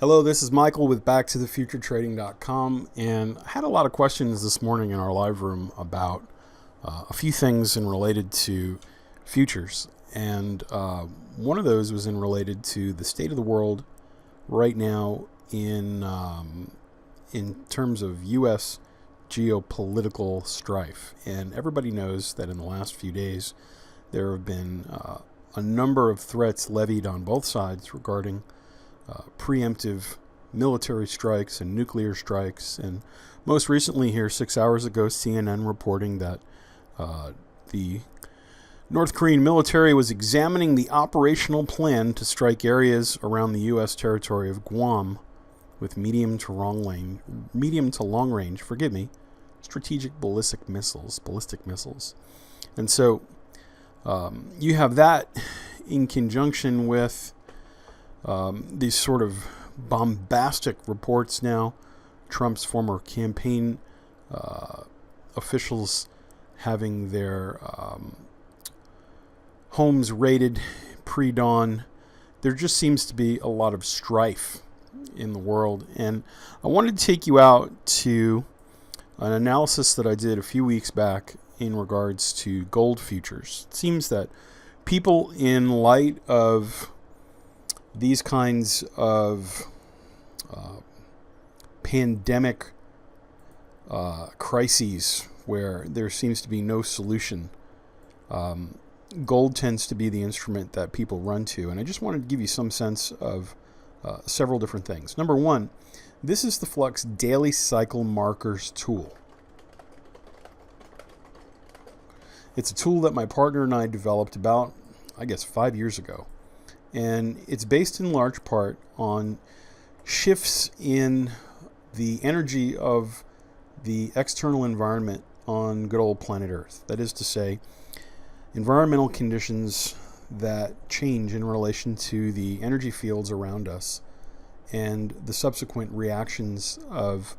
Hello, this is Michael with backtothefuturetrading.com, and I had a lot of questions this morning in our live room about a few things in related to futures, and one of those was in related to the state of the world right now in terms of U.S. geopolitical strife. And everybody knows that in the last few days there have been a number of threats levied on both sides regarding preemptive military strikes and nuclear strikes. And most recently here, 6 hours ago, CNN reporting that the North Korean military was examining the operational plan to strike areas around the U.S. territory of Guam with medium to long range, strategic ballistic missiles. And so you have that in conjunction with these sort of bombastic reports now. Trump's former campaign officials having their homes raided pre-dawn. There just seems to be a lot of strife in the world. And I wanted to take you out to an analysis that I did a few weeks back in regards to gold futures. It seems that people, in light of these kinds of pandemic crises where there seems to be no solution, gold tends to be the instrument that people run to. And I just wanted to give you some sense of several different things. Number one, this is the Flux Daily Cycle Markers tool. It's a tool that my partner and I developed about, 5 years ago. And it's based in large part on shifts in the energy of the external environment on good old planet Earth. That is to say, environmental conditions that change in relation to the energy fields around us and the subsequent reactions of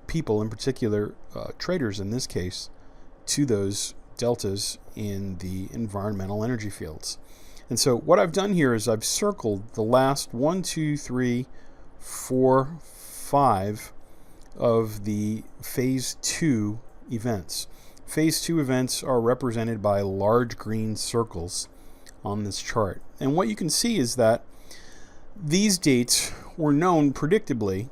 people, in particular traders in this case, to those deltas in the environmental energy fields. And so what I've done here is I've circled the last 1, 2, 3, 4, 5 of the phase 2 events. Phase 2 events are represented by large green circles on this chart. And what you can see is that these dates were known predictively,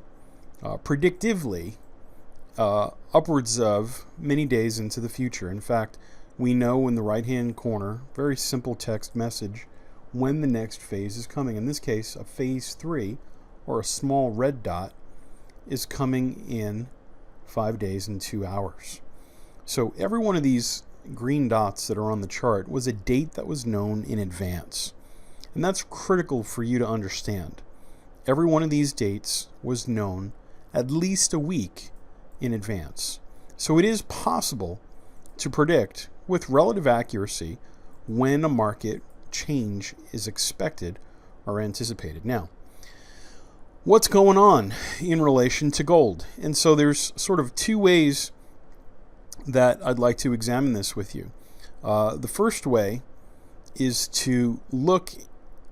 upwards of many days into the future. In fact, we know in the right-hand corner, very simple text message, when the next phase is coming. In this case, a phase 3, or a small red dot, is coming in 5 days and 2 hours. So every one of these green dots that are on the chart was a date that was known in advance. And that's critical for you to understand. Every one of these dates was known at least a week in advance. So it is possible to predict with relative accuracy when a market change is expected or anticipated. Now, what's going on in relation to gold? And so there's sort of two ways that I'd like to examine this with you. The first way is to look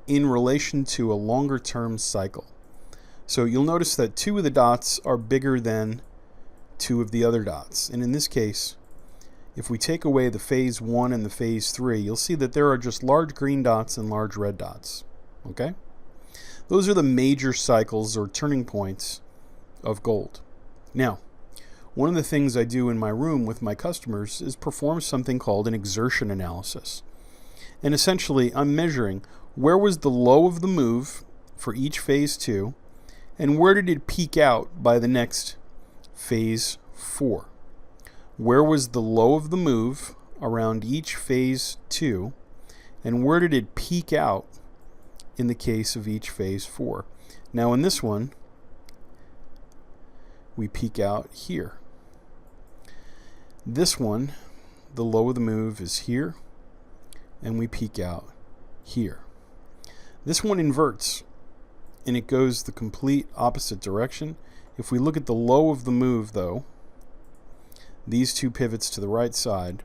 in relation to a longer term cycle. So you'll notice that 2 of the dots are bigger than 2 of the other dots. And in this case, if we take away the phase 1 and the phase 3, you'll see that there are just large green dots and large red dots. Okay? Those are the major cycles or turning points of gold. Now, one of the things I do in my room with my customers is perform something called an exertion analysis. And essentially, I'm measuring where was the low of the move for each phase 2, and where did it peak out by the next phase 4. Where was the low of the move around each phase 2, and where did it peak out in the case of each phase 4. Now in this one, we peak out here. This one, the low of the move is here, and we peak out here. This one inverts, and it goes the complete opposite direction. If we look at the low of the move, though, these 2 pivots to the right side,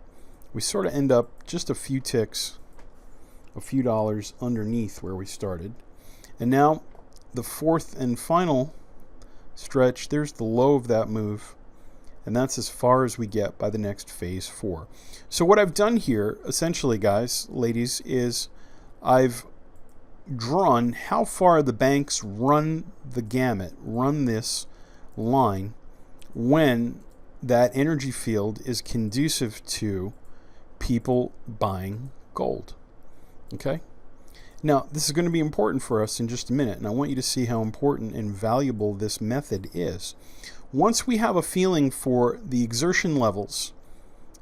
we sort of end up just a few ticks, a few dollars underneath where we started. And now the fourth and final stretch, there's the low of that move. And that's as far as we get by the next phase 4. So what I've done here, essentially, guys, ladies, is I've drawn how far the banks run the gamut, run this line, when that energy field is conducive to people buying gold. Okay? Now, this is going to be important for us in just a minute, and I want you to see how important and valuable this method is. Once we have a feeling for the exertion levels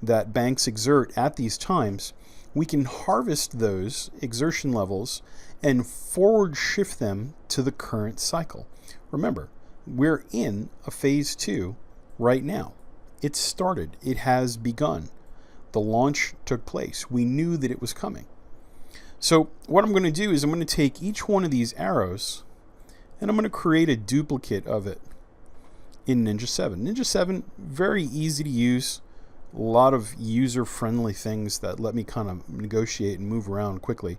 that banks exert at these times, we can harvest those exertion levels and forward shift them to the current cycle. Remember, we're in a phase 2 right now. It started. It has begun. The launch took place. We knew that it was coming. So what I'm going to do is I'm going to take each one of these arrows and I'm going to create a duplicate of it in Ninja 7. Ninja 7, very easy to use. A lot of user-friendly things that let me kind of negotiate and move around quickly.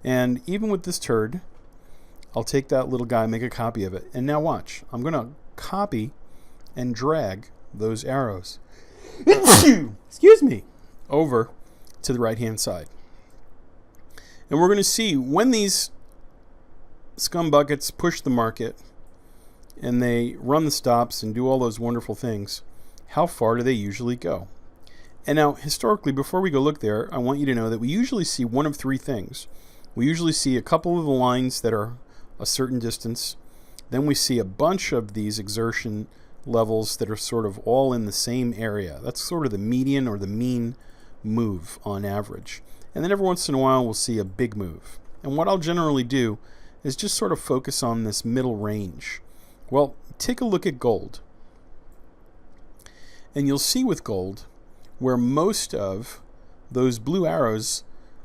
And even with this turd, I'll take that little guy, make a copy of it. And now watch. I'm going to copy and drag those arrows excuse me, over to the right-hand side. And we're going to see when these scumbuckets push the market and they run the stops and do all those wonderful things, how far do they usually go? And now, historically, before we go look there, I want you to know that we usually see one of 3 things. We usually see a couple of the lines that are a certain distance. Then we see a bunch of these exertion levels that are sort of all in the same area. That's sort of the median or the mean move on average. And then every once in a while we'll see a big move. And what I'll generally do is just sort of focus on this middle range. Well, take a look at gold. And you'll see with gold where most of those blue arrows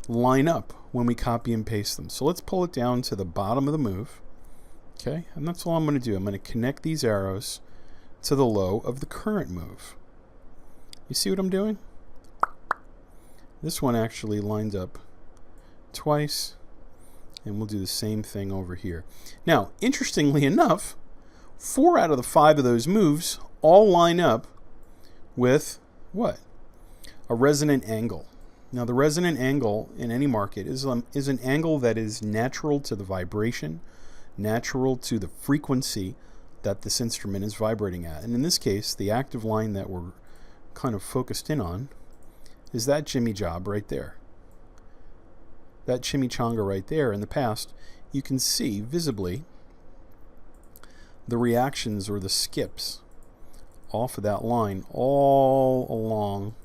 line up when we copy and paste them. So let's pull it down to the bottom of the move. Okay, and that's all I'm going to do. I'm going to connect these arrows to the low of the current move. You see what I'm doing? This one actually lines up twice, and we'll do the same thing over here. Now, interestingly enough, 4 out of the 5 of those moves all line up with what? A resonant angle. Now, the resonant angle in any market is an angle that is natural to the vibration, natural to the frequency that this instrument is vibrating at. And in this case, the active line that we're kind of focused in on is that Jimmy job right there. That chimichanga right there. In the past, you can see visibly the reactions or the skips off of that line all along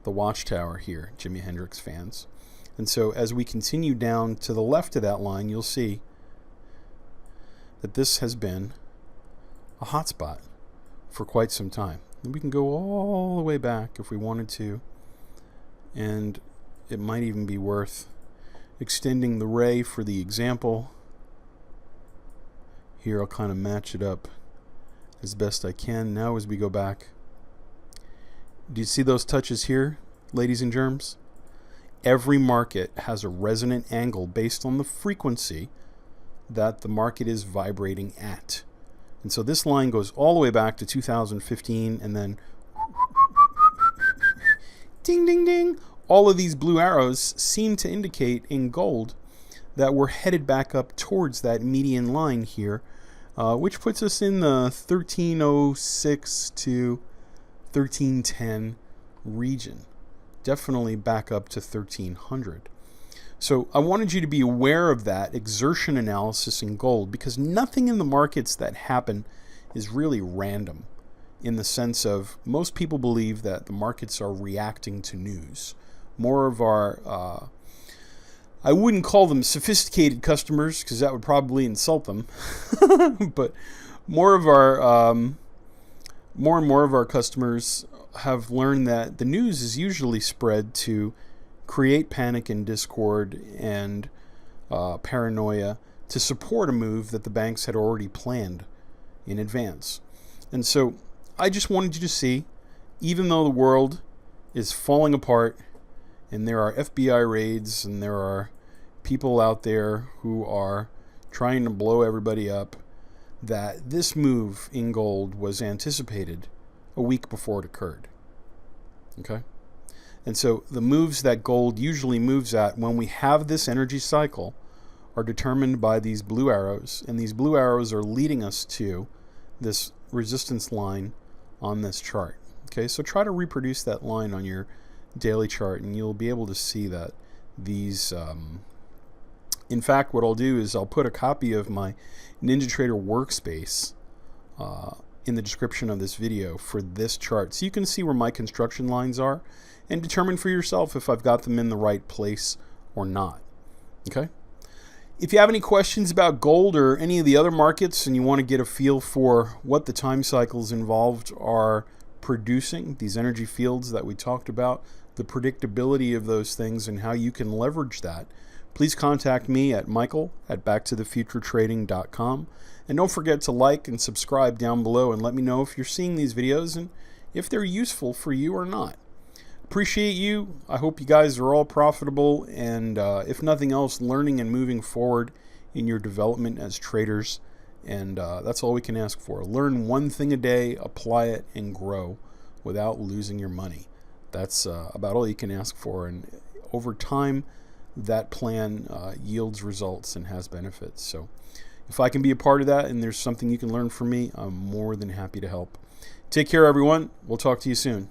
the watchtower here, Jimi Hendrix fans. And so as we continue down to the left of that line, you'll see that this has been a hotspot for quite some time. And we can go all the way back if we wanted to, and it might even be worth extending the ray for the example. Here I'll kind of match it up as best I can. Now as we go back, do you see those touches here, ladies and germs? Every market has a resonant angle based on the frequency that the market is vibrating at. And so this line goes all the way back to 2015, and then ding, ding, ding. All of these blue arrows seem to indicate in gold that we're headed back up towards that median line here, which puts us in the 1306 to 1310 region. Definitely back up to 1300. So I wanted you to be aware of that exertion analysis in gold, because nothing in the markets that happen is really random, in the sense of most people believe that the markets are reacting to news. More of our, I wouldn't call them sophisticated customers, because that would probably insult them, but more and more of our customers have learned that the news is usually spread to create panic and discord and paranoia to support a move that the banks had already planned in advance. And so I just wanted you to see, even though the world is falling apart and there are FBI raids and there are people out there who are trying to blow everybody up that this move in gold was anticipated a week before it occurred. Okay? And so the moves that gold usually moves at when we have this energy cycle are determined by these blue arrows, and these blue arrows are leading us to this resistance line on this chart. Okay, so try to reproduce that line on your daily chart, and you'll be able to see that these in fact, what I'll do is I'll put a copy of my NinjaTrader Workspace in the description of this video for this chart, so you can see where my construction lines are and determine for yourself if I've got them in the right place or not. Okay? If you have any questions about gold or any of the other markets and you want to get a feel for what the time cycles involved are producing, these energy fields that we talked about, the predictability of those things and how you can leverage that, please contact me at michael@backtothefuturetrading.com. And don't forget to like and subscribe down below and let me know if you're seeing these videos and if they're useful for you or not. Appreciate you. I hope you guys are all profitable and, if nothing else, learning and moving forward in your development as traders. And that's all we can ask for. Learn one thing a day, apply it, and grow without losing your money. That's about all you can ask for. And over time, that plan yields results and has benefits. So if I can be a part of that and there's something you can learn from me, I'm more than happy to help. Take care, everyone. We'll talk to you soon.